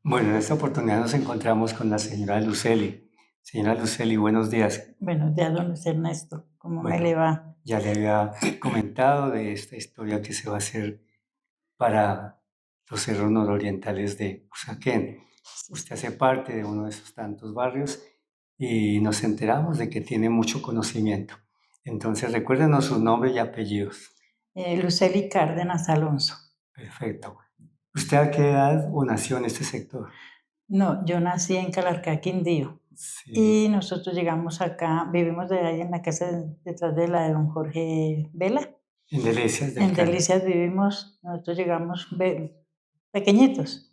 Bueno, en esta oportunidad nos encontramos con la señora Luceli. Señora Luceli, buenos días. Buenos días, don Luis Ernesto. ¿Cómo me le Bueno, va? ya le había comentado de esta historia que se va a hacer para los cerros nororientales de Usaquén. Sí, Usted hace parte de uno de esos tantos barrios y nos enteramos de que tiene mucho conocimiento. Entonces, recuérdenos sus nombres y apellidos. Lucely Cárdenas Alonso. Perfecto. ¿Usted a qué edad o nació en este sector? No, yo nací en Calarcá, Quindío. Sí, Y nosotros llegamos acá, vivimos de ahí en la casa detrás de la de don Jorge Vela. en Delicias del En Carmen. Delicias vivimos, nosotros llegamos pequeñitos.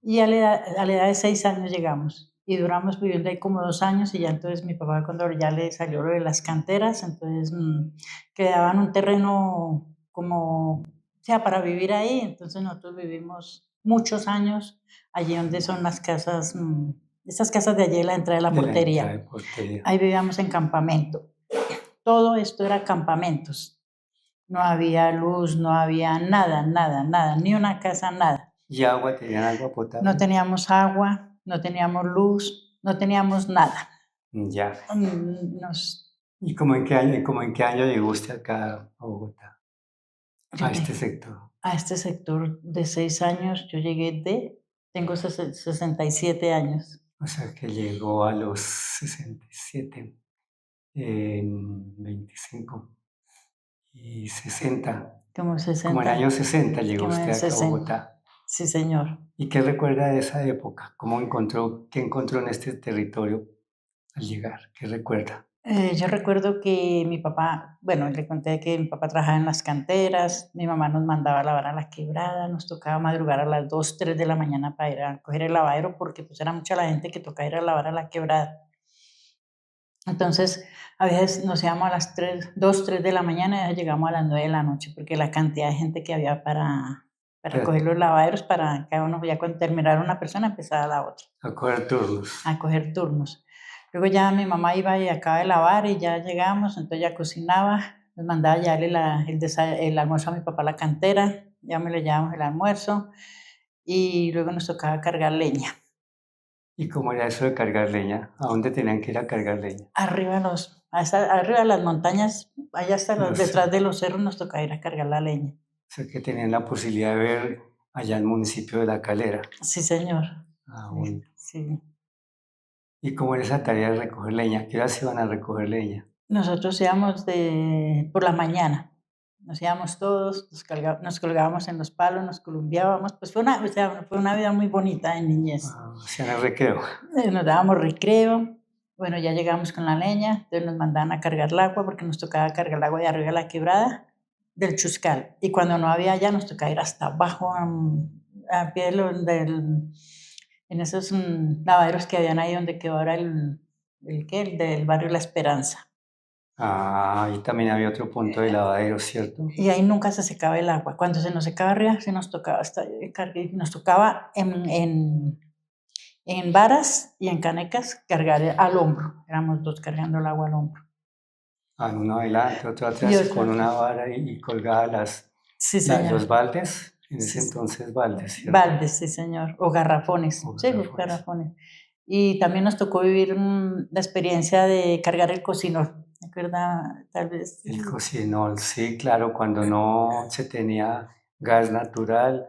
Y a la edad de 6 años llegamos. Y duramos viviendo ahí como 2 años y ya entonces mi papá cuando ya le salió lo de las canteras, entonces quedaban un terreno como, o sea, para vivir ahí. Entonces nosotros vivimos muchos años allí donde son las casas, esas casas de allí en la entrada de la De la entrada de portería. portería. Ahí vivíamos en campamento. Todo esto era campamentos. No había luz, no había nada, nada, nada, ni una casa, nada. ¿Y agua? ¿Tenían agua No potable? teníamos agua, no teníamos luz, no teníamos nada. Ya. Nos, ¿Y cómo en qué año llegó usted acá a Bogotá, yo a este llegué sector? a este sector de 6 años, tengo 67 años, O sea, que llegó a los 67, en 25 y 60. como Como en el 60, año 60 llegó como usted en acá a 60. Bogotá. Sí, señor. ¿Y qué recuerda de esa época? ¿Qué encontró en este territorio al llegar? ¿Qué recuerda? Yo recuerdo que mi papá, bueno, le conté que mi papá trabajaba en las canteras, mi mamá nos mandaba a lavar a la quebrada, nos tocaba madrugar a las 2, 3 de la mañana para ir a coger el lavadero, porque pues era mucha la gente que tocaba ir a lavar a la quebrada. Entonces, a veces nos íbamos a las 3, 2, 3 de la mañana y a veces llegamos a las 9 de la noche, porque la cantidad de gente que había para Para coger los lavaderos, para cada uno, ya cuando terminara una persona, empezaba la otra a coger turnos. a coger turnos. Luego ya mi mamá iba y acaba de lavar y ya llegamos, entonces ya cocinaba, nos mandaba ya el almuerzo a mi papá a la cantera, ya me le llevábamos el almuerzo y luego nos tocaba cargar leña. ¿Y cómo era eso de cargar leña? ¿A dónde tenían que ir a cargar leña? Arriba de las montañas, allá hasta No sé. detrás de los cerros nos tocaba ir a cargar la leña. O sea, que tenían la posibilidad de ver allá el municipio de La Calera. Sí, señor. Ah, Sí, bueno. sí. ¿Y cómo era esa tarea de recoger leña? ¿Qué horas iban a recoger leña? Nosotros íbamos por la mañana, nos íbamos todos, nos colgábamos en los palos, nos columpiábamos, pues fue una vida muy bonita de niñez. Hacían el recreo. Nos dábamos recreo, bueno, ya llegamos con la leña, entonces nos mandaban a cargar el agua porque nos tocaba cargar el agua de arriba de la quebrada del Chuscal. Y cuando no había allá, nos tocaba ir hasta abajo, a pie en esos lavaderos que habían ahí donde quedó ahora el del barrio La Esperanza. Y también había otro punto de lavadero, ¿cierto? Y ahí nunca se secaba el agua. Cuando se nos secaba arriba, se nos tocaba nos tocaba en varas y en canecas cargar al hombro. Éramos dos cargando el agua al hombro. Uno adelante, otro Y atrás, y con otra, una vara y colgada sí, los señor. baldes, en ese Sí, entonces baldes, ¿cierto? baldes, sí, señor. O garrafones. O Sí, garrafones. garrafones. Y también nos tocó vivir la experiencia de cargar el cocinor. ¿Me acuerda? Tal vez. El cocinol, sí, claro, cuando no se tenía gas natural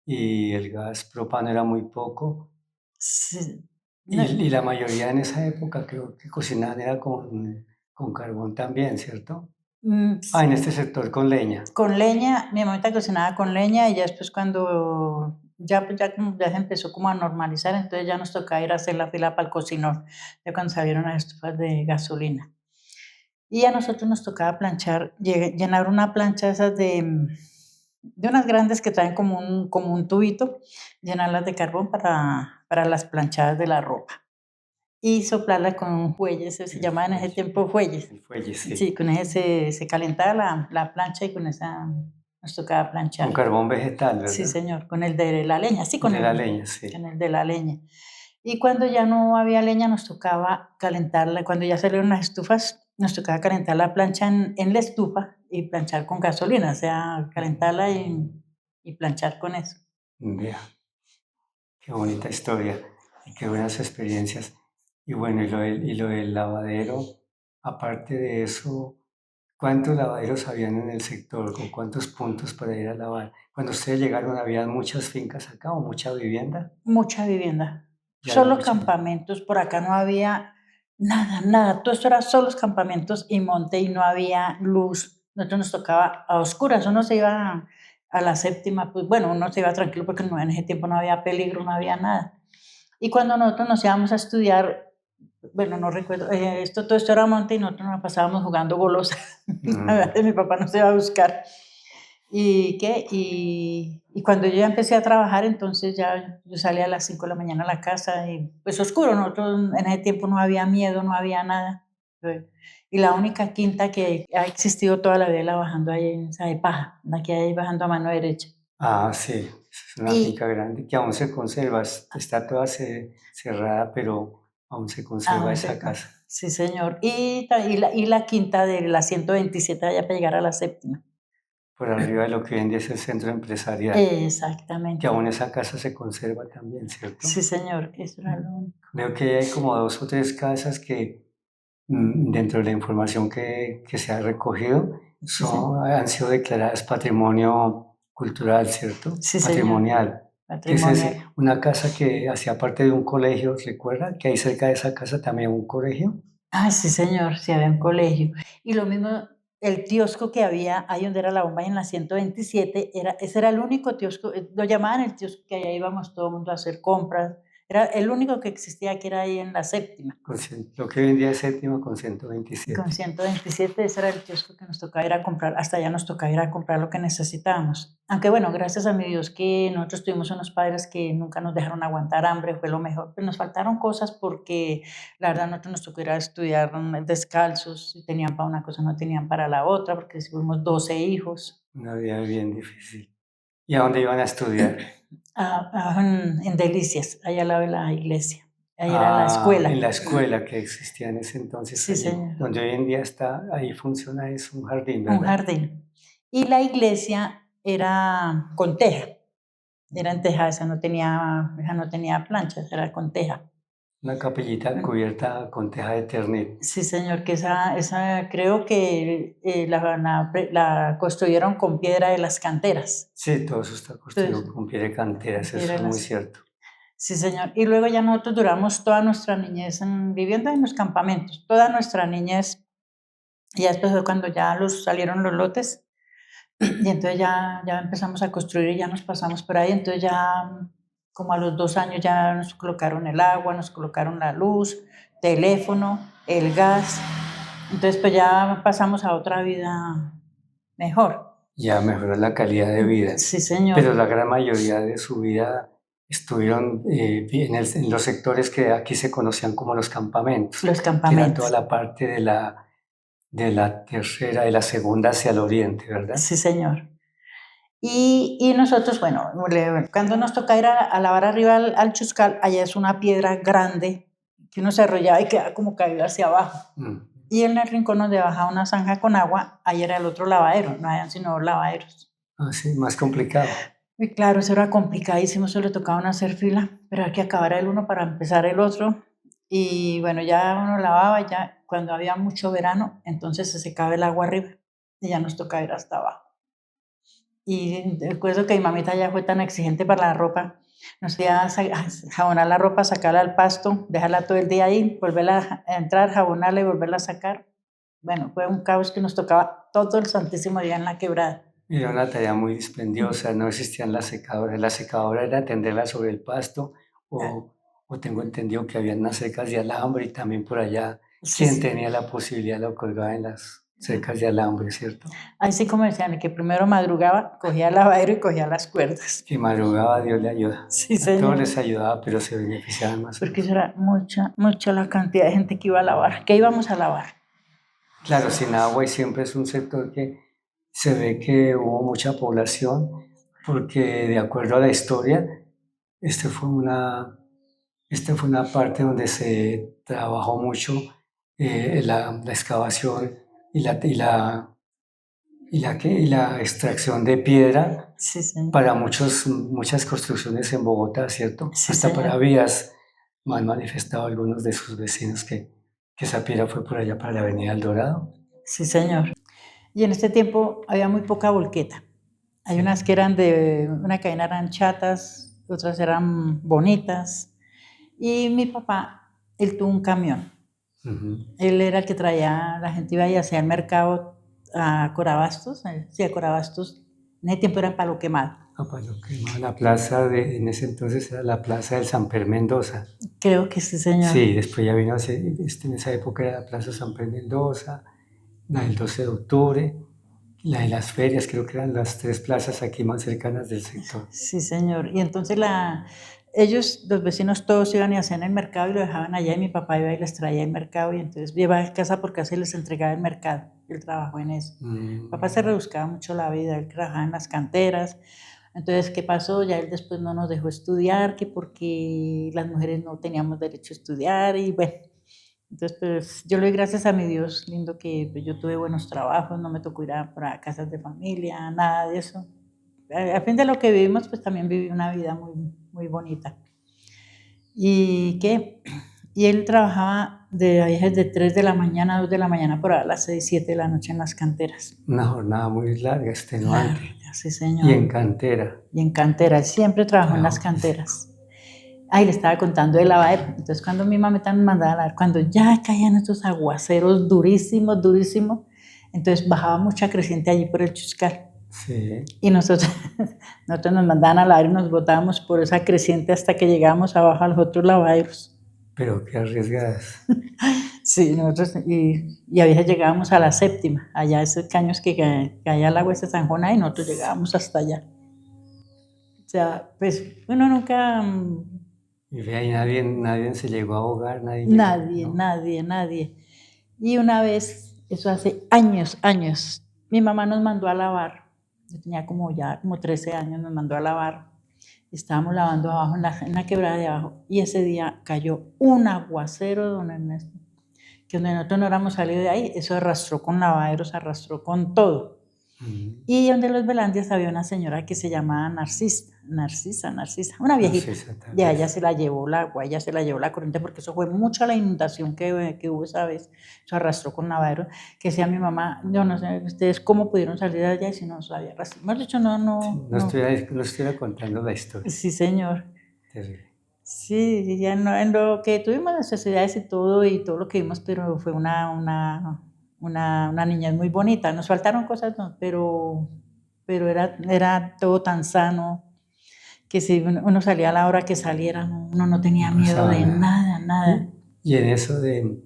y el gas propano era muy poco. Sí. Y, No, y la mayoría en esa época creo que cocinaban era con carbón también, ¿cierto? mm, En este sector con leña. con leña, mi mamita cocinaba con leña y ya después cuando ya se empezó como a normalizar, entonces ya nos tocaba ir a hacer la fila para el cocinor, ya cuando salieron las estufas de gasolina. Y a nosotros nos tocaba planchar, llenar una plancha de esas de unas grandes que traen como un tubito, llenarlas de carbón para las planchadas de la ropa. Y soplarla con fuelles, eso se El llamaba en ese fuelle, tiempo fuelles. el fuelle, Sí, sí. con ese se calentaba la plancha y con esa nos tocaba Con planchar. carbón vegetal, Sí, ¿verdad? señor, con el de la leña, sí, El de la leña, sí. con el de la leña. Y cuando ya no había leña, nos tocaba calentarla, cuando ya salieron las estufas, nos tocaba calentar la plancha en la estufa y planchar con gasolina, o sea, calentarla y planchar con eso. Vea. Qué bonita historia y qué buenas experiencias. Y bueno, y lo del lavadero, aparte de eso, ¿cuántos lavaderos habían en el sector? ¿Con cuántos puntos para ir a lavar? Cuando ustedes llegaron, ¿habían muchas fincas acá o mucha vivienda? Mucha vivienda, Ya había solo mucha. campamentos, por acá no había nada, nada, todo esto era solos campamentos y monte y no había luz. Nosotros nos tocaba a oscuras, uno se iba a la séptima, pues bueno, uno se iba tranquilo porque no, en ese tiempo no había peligro, no había nada. Y cuando nosotros nos íbamos a estudiar, bueno, no recuerdo, todo esto era monte y nosotros nos pasábamos jugando golosa. A veces mi papá nos iba a buscar. ¿Y qué? Y cuando yo ya empecé a trabajar, entonces ya yo salía a las 5 de la mañana a la casa y pues oscuro, nosotros en ese tiempo no había miedo, no había nada. Y la única quinta que ha existido toda la vida bajando ahí en esa de paja, la que hay bajando a mano derecha. Ah, sí, es una Y finca grande que aún se conserva, está toda cerrada, pero aún se conserva aún esa se casa, sí, señor. Y la quinta de la 127 allá para llegar a la séptima. por arriba de lo que hoy en día es el centro empresarial, que Exactamente. aún esa casa se conserva también, ¿cierto? Sí, señor, eso era lo único. Veo que hay como 2 o 3 casas que, dentro de la información que se ha recogido, Sí, señor. han sido declaradas patrimonio cultural, ¿cierto? Sí, señor, Patrimonial. ¿Qué es ese? patrimonial. Una casa que hacía parte de un colegio, ¿recuerda? Que hay cerca de esa casa también un colegio. Ah, sí, señor, sí había un colegio. Y lo mismo, el kiosco que había ahí donde era la bomba en la 127 ese era el único kiosco, lo llamaban el kiosco que allá íbamos todo el mundo a hacer compras. Era el único que existía que era ahí en la séptima. Lo que hoy en día es séptima con Con 127. 127 ese era el kiosco que nos tocaba ir a comprar, hasta allá nos tocaba ir a comprar lo que necesitábamos. Aunque bueno, gracias a mi Dios que nosotros tuvimos unos padres que nunca nos dejaron aguantar hambre, fue lo mejor. Pues nos faltaron cosas porque la verdad nosotros nos tocó ir a estudiar descalzos, y tenían para una cosa, no tenían para la otra, porque fuimos 12 hijos. Una vida bien difícil. ¿Y a dónde iban a estudiar? En Delicias, allá al lado de la iglesia. Ahí era la escuela. En la escuela que existía en ese entonces Sí, allí, señor. donde hoy en día está, ahí funciona, es un jardín, Un ¿verdad? jardín. Y la iglesia era con teja. Era en teja, esa no tenía planchas, era con teja. Una capillita Mm, cubierta con teja de ternil. sí, señor, que esa creo que, la construyeron con piedra de las canteras. Sí, todo eso está construido Entonces, con pie de canteras, piedra eso de es muy las cierto. sí, señor. Y luego ya nosotros duramos toda nuestra niñez viviendo en los campamentos, toda nuestra niñez. Y ya después fue cuando ya salieron los lotes, y entonces ya empezamos a construir y ya nos pasamos por ahí. Entonces ya como a los 2 años ya nos colocaron el agua, nos colocaron la luz, teléfono, el gas. Entonces pues ya pasamos a otra vida mejor. Ya mejoró la calidad de vida, Sí, señor. pero la gran mayoría de su vida estuvieron en los sectores que aquí se conocían como los campamentos, Los que era toda campamentos. la parte de la tercera, de la segunda hacia el oriente, ¿verdad? Sí, señor. Y nosotros, bueno, cuando nos toca ir a lavar arriba al chuscal, allá es una piedra grande que uno se arrollaba y queda como caído hacia abajo. Mm. Y en el rincón donde bajaba una zanja con agua, ahí era el otro lavadero, no habían sino 2 lavaderos. Ah, sí, más complicado. Y claro, eso era complicadísimo, eso le tocaba a uno hacer fila, pero hay que acabar el uno para empezar el otro. Y bueno, ya uno lavaba, ya cuando había mucho verano, entonces se secaba el agua arriba y ya nos tocaba ir hasta abajo. Y recuerdo que mi mamita ya fue tan exigente para la ropa, nos hacía jabonar la ropa, sacarla al pasto, dejarla todo el día ahí, volverla a entrar, jabonarla y volverla a sacar. Bueno, fue un caos que nos tocaba todo el santísimo día en la quebrada. Era una tarea muy dispendiosa, no existían las secadoras. La secadora era tenderla sobre el pasto o tengo entendido que había unas secas de alambre y también por allá Sí, quien sí. tenía la posibilidad lo colgaba en las secas de alambre, ¿cierto? Ahí sí, como decían, el que primero madrugaba, cogía el lavadero y cogía las cuerdas. Que madrugaba Dios le ayuda. Sí, A todos señor. les ayudaba, pero se beneficiaban más Porque unos. eso era mucha, mucha la cantidad de gente que iba a lavar, que íbamos a lavar. Claro, sin agua y siempre es un sector que se ve que hubo mucha población, porque de acuerdo a la historia, este fue una, esta fue una parte donde se trabajó mucho la excavación y y la extracción de piedra Sí, señor. para muchas construcciones en Bogotá, ¿cierto? Sí, Hasta para señor. vías, me han manifestado algunos de sus vecinos que esa piedra fue por allá para la Avenida El Dorado. Sí, señor. Y en este tiempo había muy poca volqueta. Hay Sí. unas que eran de una cadena, eran chatas, otras eran bonitas. Y mi papá, él tuvo un camión. Ujú. Él era el que traía, la gente iba y hacía el mercado a Corabastos, sí, a Corabastos. En ese tiempo era en Palo Quemado. Lo quemaba la plaza en ese entonces era la plaza del Samper Mendoza. Creo que sí, señor. Sí, después ya vino, en esa época era la plaza Samper Mendoza, la del 12 de octubre, la de las ferias, creo que eran las tres plazas aquí más cercanas del sector. Sí, señor. Y entonces ellos, los vecinos todos iban y hacían el mercado y lo dejaban allá y mi papá iba y les traía el mercado y entonces llevaba casa por casa y les entregaba el mercado. Él trabajó en eso. Mi papá se rebuscaba mucho la vida, él trabajaba en las canteras. Entonces, ¿qué pasó? Ya él después no nos dejó estudiar, que porque las mujeres no teníamos derecho a estudiar y bueno. Entonces, pues yo le doy gracias a mi Dios lindo que pues, yo tuve buenos trabajos, no me tocó ir para casas de familia, nada de eso. A fin de lo que vivimos, pues también viví una vida muy, muy bonita. ¿Y qué? Y él trabajaba desde 3 de la mañana a 2 de la mañana por a las 6, 7 de la noche en las canteras. Una jornada muy larga, Claro, extenuante. sí, Y señor. en cantera. Y en cantera, él siempre trabajó en las Trabajo físico. canteras. Ay, le estaba contando de lavadero. Entonces, cuando mi mamita me mandaba a lavar, cuando ya caían estos aguaceros durísimos, durísimos, entonces bajaba mucha creciente allí por el Chuscar. Sí, Y nosotros nos mandaban a lavar y nos botábamos por esa creciente hasta que llegábamos abajo a los otros lavaderos. pero qué arriesgadas. Sí, nosotros, y a veces llegábamos a la séptima, allá esos caños que caía el agua de San Juan, y nosotros llegábamos hasta allá. O sea, pues uno nunca, Y ve ahí nadie se llegó a ahogar, nadie llegó, nadie, ¿no? nadie, nadie. Y una vez, eso hace años, años, mi mamá nos mandó a lavar, yo tenía como 13 años, nos mandó a lavar. Estábamos lavando abajo en la quebrada de abajo y ese día cayó un aguacero, don Ernesto, que donde nosotros no éramos salido de ahí, eso arrastró con lavaderos, arrastró con todo. Y donde los Velandias había una señora que se llamaba Narcisa, una viejita. Narcisa, tal Ya vez. ella se la llevó el agua, ella se la llevó la corriente, porque eso fue mucha la inundación que hubo esa vez. Eso arrastró con lavaderos. Que decía mi mamá, yo no sé, ustedes cómo pudieron salir de allá y si no se había arrastrado. Hemos dicho, Sí, no. no estuviera contando la historia. Sí, señor. Terrible. Sí, ya no, en lo que tuvimos necesidades y todo lo que vimos, pero fue una niñez muy bonita. Nos faltaron cosas, no, pero era todo tan sano que si uno salía a la hora que saliera, uno no tenía No miedo pasaba de nada. nada. Y en eso de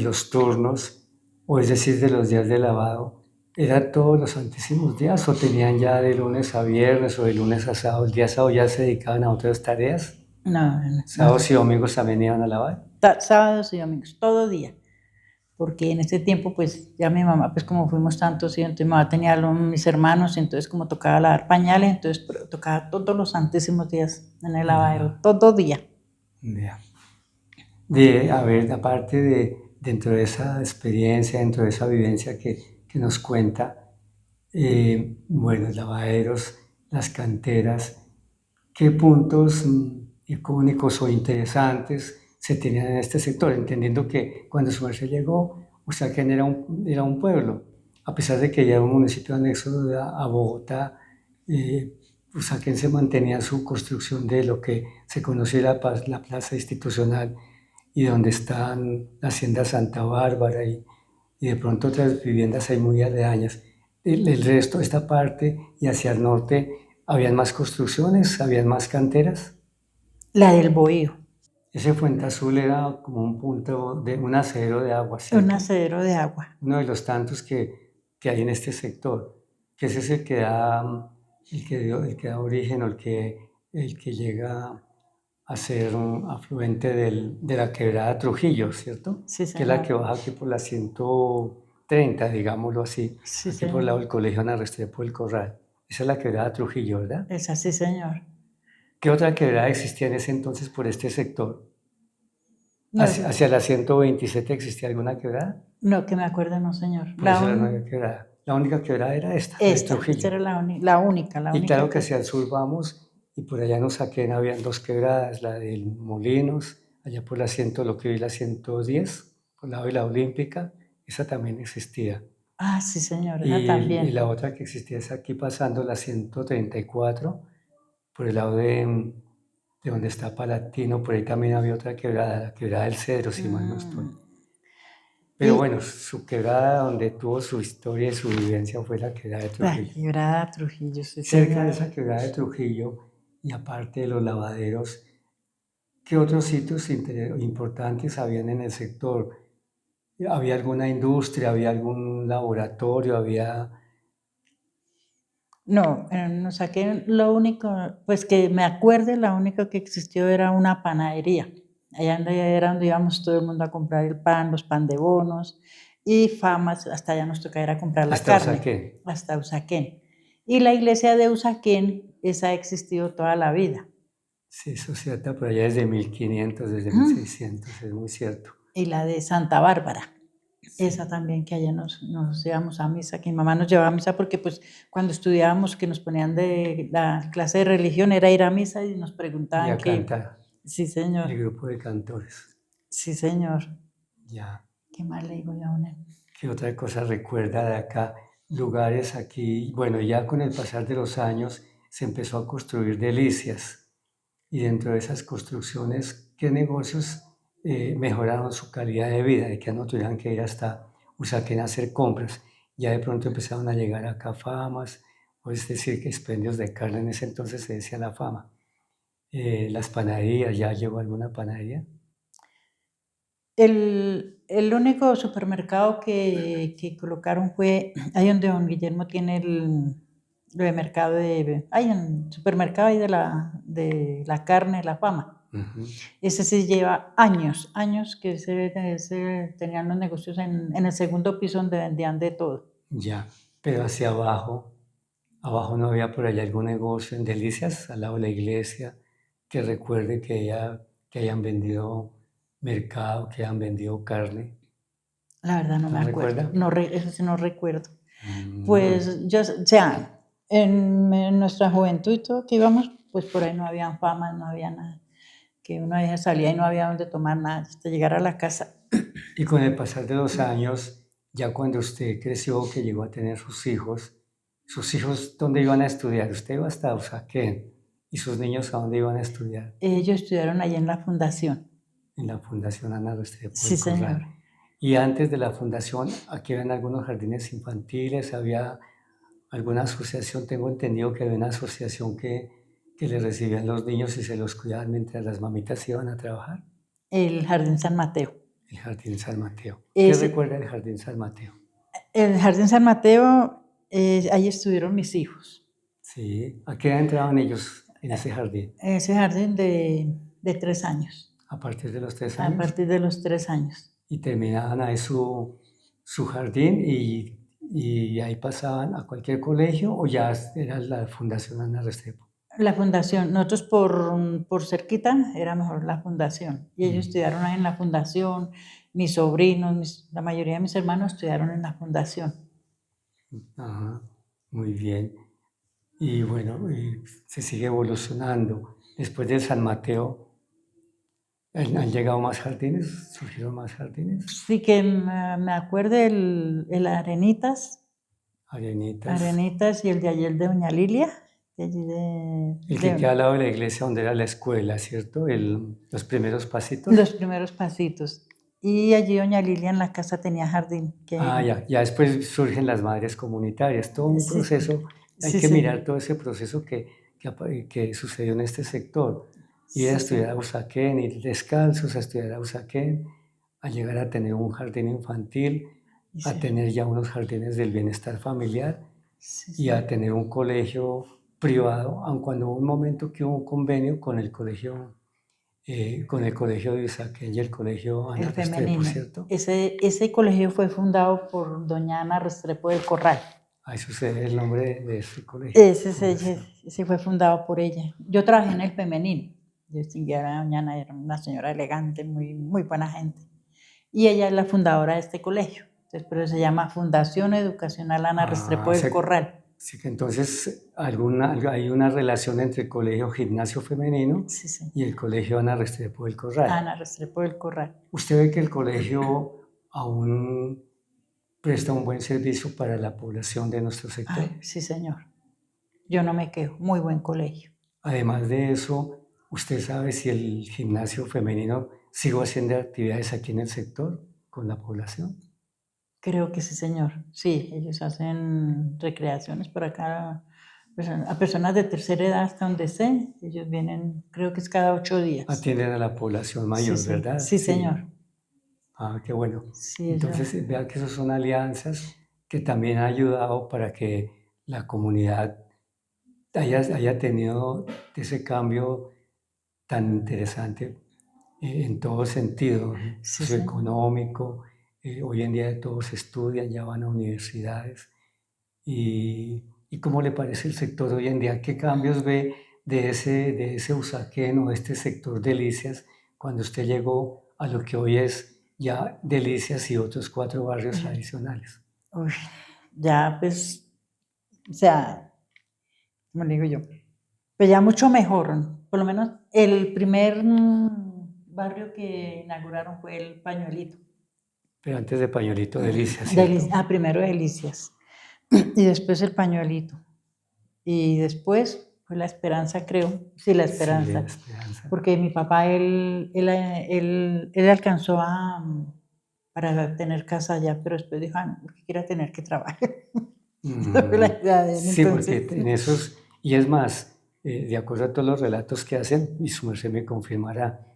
los turnos, o es decir, de los días de lavado, ¿era todos los santísimos días o tenían ya de lunes a viernes o de lunes a sábado? ¿El día sábado ya se dedicaban a otras tareas? No, ¿Sábados y domingos también iban a lavar? sábados y domingos, todo día. Porque en ese tiempo, pues ya mi mamá, pues como fuimos tantos, y entonces mi mamá tenía mis hermanos, y entonces como tocaba lavar pañales, entonces tocaba todos los santísimos días en el lavadero, todo día. Ya. A ver, aparte dentro de esa experiencia, dentro de esa vivencia que nos cuenta, bueno, lavaderos, las canteras, ¿qué puntos icónicos o interesantes se tenían en este sector? Entendiendo que cuando su merced llegó, Usaquén era un pueblo, a pesar de que ya era un municipio anexo a Bogotá, Usaquén se mantenía su construcción de lo que se conocía la plaza institucional y donde están la hacienda Santa Bárbara y de pronto otras viviendas hay muy aledañas. El resto, esta parte y hacia el norte, ¿habían más construcciones? ¿Habían más canteras? La del Bohío, Ese Fuente Azul era como un punto de un acero de agua, un ¿cierto? acero de agua. Uno de los tantos que hay en este sector, que ese es el que da, el que da origen o el que llega a ser un afluente de la quebrada Trujillo, ¿cierto? Sí, Que es la señor. que baja aquí por la 130, digámoslo así, Sí, aquí por el lado del señor. Colegio Ana Restrepo del Corral. Esa es la quebrada Trujillo, ¿verdad? Es así, señor. ¿Qué otra quebrada existía en ese entonces por este sector? No, Hacia la 127 existía alguna quebrada, no, que me acuerdo, no, señor. por eso era nueva quebrada. La única quebrada era esta, la de Esta Trujillo. era la única, la Y única claro que hacia el sur vamos, y por allá en Usaquén habían dos quebradas, la del Molinos, allá por la 100, lo que hoy es la 110, por el lado de la Olímpica, esa también existía. Ah, sí, señor, esa Y también. la otra que existía es aquí pasando la 134, por el lado de donde está Palatino, por ahí también había otra quebrada, la quebrada del Cedro, si mal no estoy. Pero Y bueno, su quebrada donde tuvo su historia y su vivencia fue la quebrada de la Trujillo. quebrada Trujillo, sí, Cerca de señor. esa quebrada de Trujillo, y aparte de los lavaderos, ¿qué otros sitios importantes habían en el sector? ¿Había alguna industria, había algún laboratorio, había... No, en Usaquén lo único, pues que me acuerde, la única que existió era una panadería. Allá era donde íbamos todo el mundo a comprar el pan, los pan de bonos y Famas, hasta allá nos tocaba ir a comprar la hasta carne, Usaquén? hasta Usaquén. Y la iglesia de Usaquén, esa ha existido toda la vida. Sí, eso es cierto, por allá desde 1500, desde Mm. 1600, es muy cierto. Y la de Santa Bárbara. Sí. Esa también, que allá nos íbamos a misa, que mi mamá nos llevaba a misa porque pues cuando estudiábamos que nos ponían de la clase de religión era ir a misa y nos Y preguntaban a cantar, sí el señor, grupo de cantores. sí señor, Ya. ¿qué más le digo yo a una? ¿Qué otra cosa recuerda de acá? Lugares aquí, bueno, ya con el pasar de los años se empezó a construir delicias y dentro de esas construcciones, ¿qué negocios mejoraron su calidad de vida? De que ya no tuvieran que ir hasta Usaquén a hacer compras. Ya de pronto empezaron a llegar acá famas, o es decir, que expendios de carne en ese entonces se decía la fama. Las panaderías, ¿ya llegó alguna panadería? El único supermercado que colocaron fue ahí donde don Guillermo tiene lo de mercado hay un supermercado ahí de la carne, la fama. Ujú. Ese sí lleva años, años que tenían los negocios en el segundo piso donde vendían de todo. Ya, pero hacia abajo no había por allá algún negocio en Delicias, al lado de la iglesia, que recuerde que hayan vendido mercado, que hayan vendido carne. La verdad no me ¿No acuerdo, recuerda? eso sí no recuerdo. Mm, Pues yo, o sea, en nuestra juventud y todo que íbamos, pues por ahí no habían fama, no había nada, que uno ahí salía y no había donde tomar nada, hasta llegar a la casa. Y con el pasar de los años, ya cuando usted creció, que llegó a tener sus hijos, ¿dónde iban a estudiar? Usted iba hasta Usaquén. ¿Y sus niños a dónde iban a estudiar? Ellos estudiaron allí en la fundación. En la Fundación Ana Restrepo Sí, del señor. Corral. Y antes de la fundación, aquí habían algunos jardines infantiles, había alguna asociación, tengo entendido que había una asociación que le recibían los niños y se los cuidaban mientras las mamitas iban a trabajar. El Jardín San Mateo. El Jardín San Mateo. ¿Qué Ese, recuerda del Jardín San Mateo? el Jardín San Mateo, ahí estuvieron mis hijos. Sí, ¿a qué edad entraban ellos en ese jardín? Ese jardín de 3 años, A partir de los 3 a años. partir de los 3 años. Y terminaban ahí su jardín y ahí pasaban a cualquier colegio o ya era la Fundación Ana Restrepo. La fundación, nosotros por cerquita era mejor la fundación. Y ellos estudiaron ahí en la fundación, mis sobrinos, la mayoría de mis hermanos estudiaron en la fundación. Ajá, muy bien. Y bueno, y se sigue evolucionando. Después de San Mateo, ¿han llegado más jardines? ¿Surgieron más jardines? Sí que me acuerdo el Arenitas. Arenitas y el de ayer de Doña Lilia, de allí El que queda al lado de la iglesia donde era la escuela, ¿cierto? Los primeros pasitos. los primeros pasitos. Y allí Doña Lilia en la casa tenía jardín. Ah, ya después surgen las madres comunitarias, todo un Sí, proceso, hay sí, que señor. mirar todo ese proceso que sucedió en este sector. Ir a Sí, estudiar a señor. Usaquén, ir descalzos a estudiar a Usaquén, a llegar a tener un jardín infantil, a Sí, tener ya unos jardines del bienestar familiar sí, y a sí. tener un colegio privado, aun cuando hubo un momento que hubo un convenio con el colegio de Usaquén y el colegio Ana El Restrepo, femenino. ¿cierto? Ese colegio fue fundado por doña Ana Restrepo del Corral. Ahí sucede el nombre de ese colegio. Ese fue fundado por ella. Yo trabajé en el femenino. Yo distinguía a doña Ana, era una señora elegante, muy, muy buena gente. Y ella es la fundadora de este colegio. Entonces, pero se llama Fundación Educacional Ana Restrepo o del sea, Corral. sí que entonces hay una relación entre el Colegio Gimnasio Femenino Sí, sí. y el Colegio Ana Restrepo del Corral. Ana Restrepo del Corral. ¿Usted ve que el colegio aún presta un buen servicio para la población de nuestro sector? Ay, sí, señor. Yo no me quejo. Muy buen colegio. Además de eso, ¿usted sabe si el gimnasio femenino sigue haciendo actividades aquí en el sector con la población? Creo que sí, señor. Sí, ellos hacen recreaciones por acá a personas de tercera edad hasta donde sé. Ellos vienen, creo que es cada 8 días. Atienden a la población Sí, mayor, sí, ¿verdad? sí, señor. Ah, qué bueno. Sí, Entonces, vea que esas son alianzas que también han ayudado para que la comunidad haya tenido ese cambio tan interesante en todo sentido, sí, señor. socioeconómico. Hoy en día todos estudian, ya van a universidades. ¿Y cómo le parece el sector hoy en día? ¿Qué cambios ve de ese Usaquén o de este sector Delicias cuando usted llegó a lo que hoy es ya Delicias y otros 4 barrios adicionales? Uy, ya pues, o sea, como le digo yo, pues ya mucho mejor. Por lo menos el primer barrio que inauguraron fue el Pañuelito. Pero antes de Pañuelito, Delicias, ¿cierto? Primero Delicias y después el Pañuelito. Y después fue La Esperanza, creo. Sí, La Sí, Esperanza. La Esperanza. Porque mi papá, él alcanzó para tener casa allá, pero después dijo, no, porque quiera tener que trabajar. Esa fue la idea de él, Sí, porque entonces. en esos, y es más, de acuerdo a todos los relatos que hacen, y su merced me confirmará,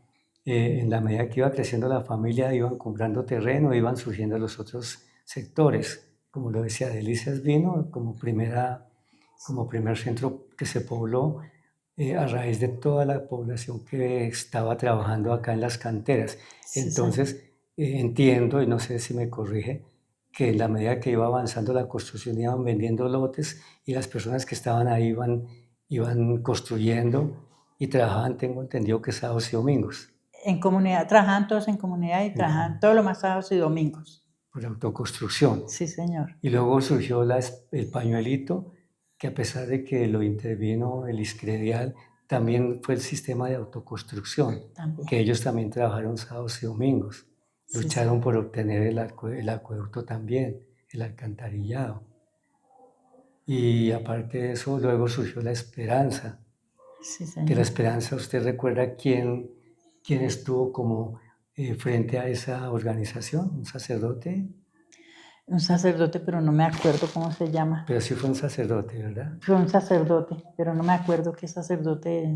en la medida que iba creciendo la familia, iban comprando terreno, iban surgiendo los otros sectores. Como lo decía, Delicias vino como primer centro que se pobló a raíz de toda la población que estaba trabajando acá en las canteras. Sí, Entonces, entiendo, y no sé si me corrige, que en la medida que iba avanzando la construcción iban vendiendo lotes y las personas que estaban ahí iban construyendo y trabajaban, tengo entendido que sábados y domingos, en comunidad, trabajaban todos en comunidad y trabajaban todos los más sábados y domingos. por autoconstrucción. Sí, señor. Y luego surgió el pañuelito, que a pesar de que lo intervino el Iscredial, también fue el sistema de autoconstrucción, También. que ellos también trabajaron sábados y domingos. Sí, Lucharon por obtener el acueducto también, el alcantarillado. Y aparte de eso, luego surgió la esperanza. sí, De la señor. esperanza, ¿usted recuerda quién estuvo como frente a esa organización? ¿Un sacerdote? Un sacerdote, pero no me acuerdo cómo se llama. Pero sí fue un sacerdote, ¿verdad? Fue un sacerdote, pero no me acuerdo qué sacerdote.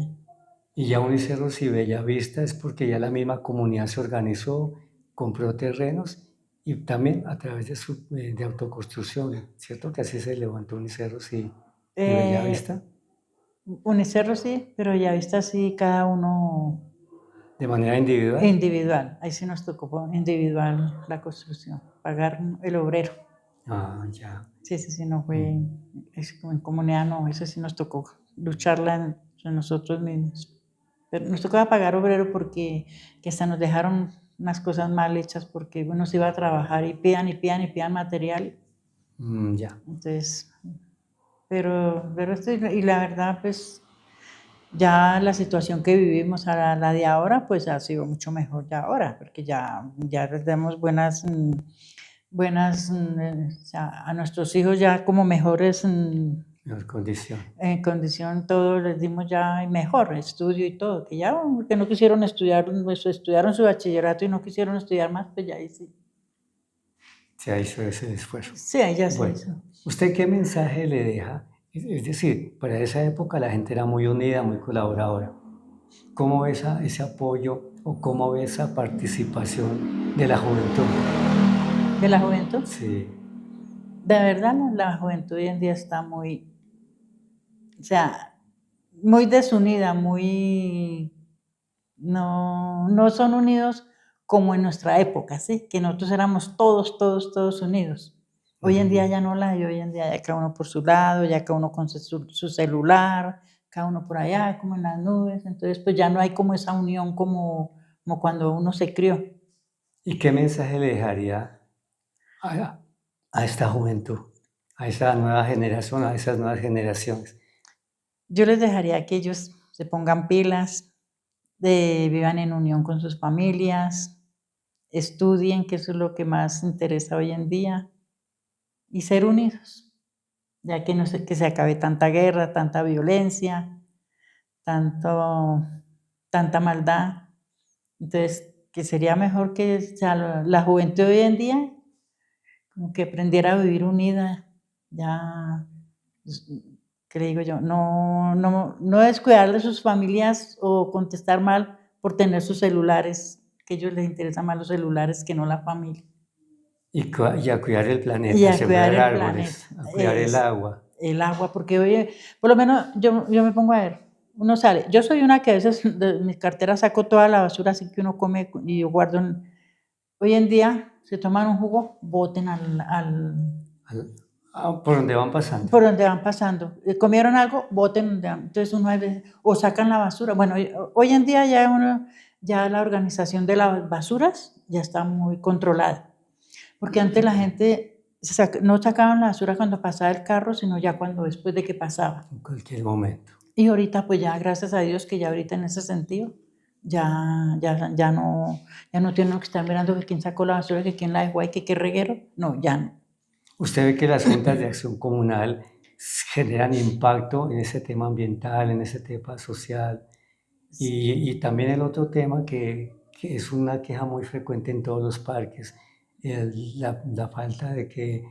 Y ya Unicerros y Bellavista es porque ya la misma comunidad se organizó, compró terrenos y también a través de autoconstrucción, ¿cierto? Que así se levantó Unicerros y Bellavista. Unicerro sí, pero ya viste así cada uno De manera individual. individual. Ahí sí nos tocó individual la construcción, pagar el obrero. Ah, ya. Sí, ese sí no fue, en comunidad no, eso sí nos tocó lucharla entre nosotros mismos. Pero nos tocaba pagar obrero porque que hasta nos dejaron unas cosas mal hechas porque uno se iba a trabajar y pidan y pidan y pidan material. Ya. Entonces, pero y la verdad, pues ya la situación que vivimos, a la de ahora, pues ha sido mucho mejor ya ahora, porque ya les damos o sea, a nuestros hijos ya como mejores Mejor condición. en condición, todo les dimos ya mejor estudio y todo, que no quisieron estudiar, pues estudiaron su bachillerato y no quisieron estudiar más, pues ya ahí sí. Se hizo ese esfuerzo. Sí, ahí ya se Bueno, hizo. ¿usted qué mensaje le deja? Es decir, para esa época la gente era muy unida, muy colaboradora. ¿Cómo ve ese apoyo o cómo ve esa participación de la juventud? ¿De la juventud? Sí, De verdad, la juventud hoy en día está muy, o sea, muy desunida, no son unidos como en nuestra época, ¿sí? Que nosotros éramos todos unidos. Hoy en día ya no la hay, hoy en día ya cada uno por su lado, ya cada uno con su celular, cada uno por allá, como en las nubes, entonces pues ya no hay como esa unión como cuando uno se crió. ¿Y qué mensaje le dejaría a, a esta juventud, a esa nueva generación, a esas nuevas generaciones? Yo les dejaría que ellos se pongan pilas, vivan en unión con sus familias, estudien, que eso es lo que más interesa hoy en día, y ser unidos, ya que no sé, que se acabe tanta guerra, tanta violencia, tanto, tanta maldad. Entonces, que sería mejor que la juventud hoy en día como que aprendiera a vivir unida, ya, pues, ¿qué le digo yo? No descuidar de sus familias o contestar mal por tener sus celulares, que a ellos les interesan más los celulares que no la familia. Y a cuidar el Y planeta, a cuidar sembrar el planeta, árboles, a cuidar el agua. el agua, porque oye, por lo menos yo me pongo a ver, uno sale, yo soy una que a veces de mi cartera saco toda la basura así que uno come y yo guardo hoy en día, se toman un jugo, boten Por donde van pasando. por donde van pasando. Comieron algo, boten donde van. Entonces uno a veces, o sacan la basura. Bueno, hoy en día ya la organización de las basuras ya está muy controlada. Porque antes la gente no sacaban la basura cuando pasaba el carro, sino ya después de que pasaba. En cualquier momento. Y ahorita, pues ya, gracias a Dios, que ya ahorita en ese sentido, ya no tienen que estar mirando que quién sacó la basura, que quién la dejó ahí, que qué reguero. No, ya no. Usted ve que las juntas de acción comunal generan impacto en ese tema ambiental, en ese tema social. Y también el otro tema que es una queja muy frecuente en todos los parques, la falta de que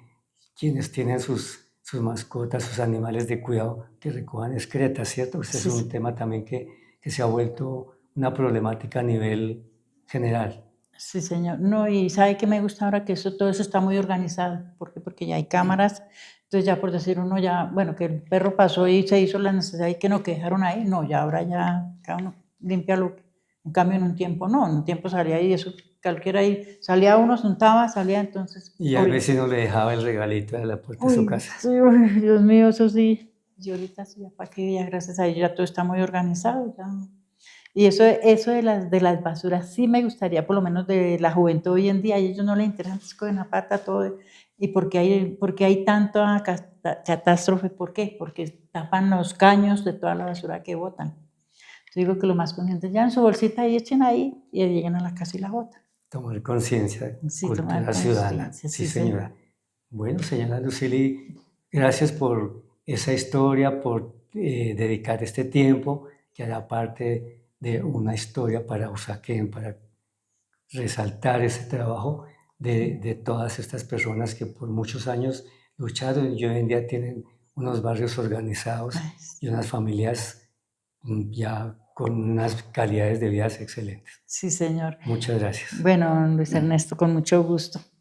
quienes tienen sus mascotas, sus animales de cuidado, que recojan excretas, ¿cierto? Ese es un tema también que se ha vuelto una problemática a nivel general. Sí, señor. No, y ¿sabe qué me gusta ahora? Que todo eso está muy organizado. ¿Por qué? Porque ya hay cámaras. Entonces ya por decir uno ya, bueno, que el perro pasó y se hizo la necesidad y que no que dejaron ahí. No, ya ahora ya cada uno limpia lo que. En cambio en un tiempo no, en un tiempo salía ahí eso, cualquiera ahí, salía uno, juntaba, salía entonces. Y al vecino le dejaba el regalito de la puerta de su casa. Sí, Dios mío, eso sí. Y ahorita sí, para que ya gracias a Dios ya todo está muy organizado. Ya. Y eso de las basuras sí me gustaría, por lo menos de la juventud hoy en día, a ellos no les interesa, cogen la pata, todo. ¿Y por qué hay tanta catástrofe? ¿Por qué? Porque tapan los caños de toda la basura que botan. Yo digo que lo más consciente, ya en su bolsita y echen ahí y lleguen a la casa y la botan. Tomar conciencia, Sí, cultura ciudadana. Sí, señora. Bueno, señora Lucili, gracias por esa historia, por dedicar este tiempo, que hará parte de una historia para Usaquén, para resaltar ese trabajo de todas estas personas que por muchos años lucharon y hoy en día tienen unos barrios organizados y unas familias ya con unas calidades de vida excelentes. Sí, señor. Muchas gracias. Bueno, Luis Ernesto, con mucho gusto.